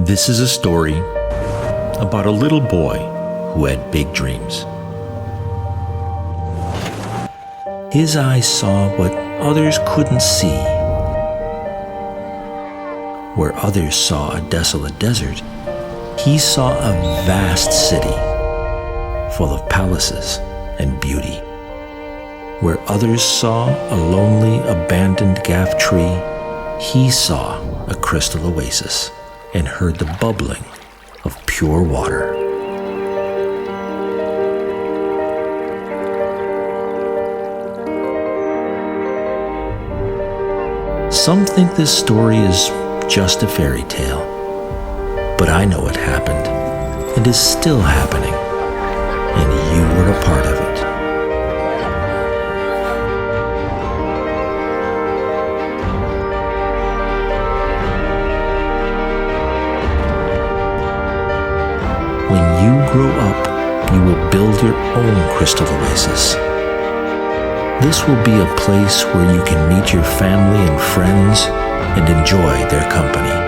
This is a story about a little boy who had big dreams. His eyes saw what others couldn't see. Where others saw a desolate desert, he saw a vast city full of palaces and beauty. Where others saw a lonely, abandoned gaff tree, he saw a crystal oasis and heard the bubbling of pure water. Some think this story is just a fairy tale, but I know it happened and is still happening, and you were a part of it. When you grow up, you will build your own crystal oasis. This will be a place where you can meet your family and friends and enjoy their company.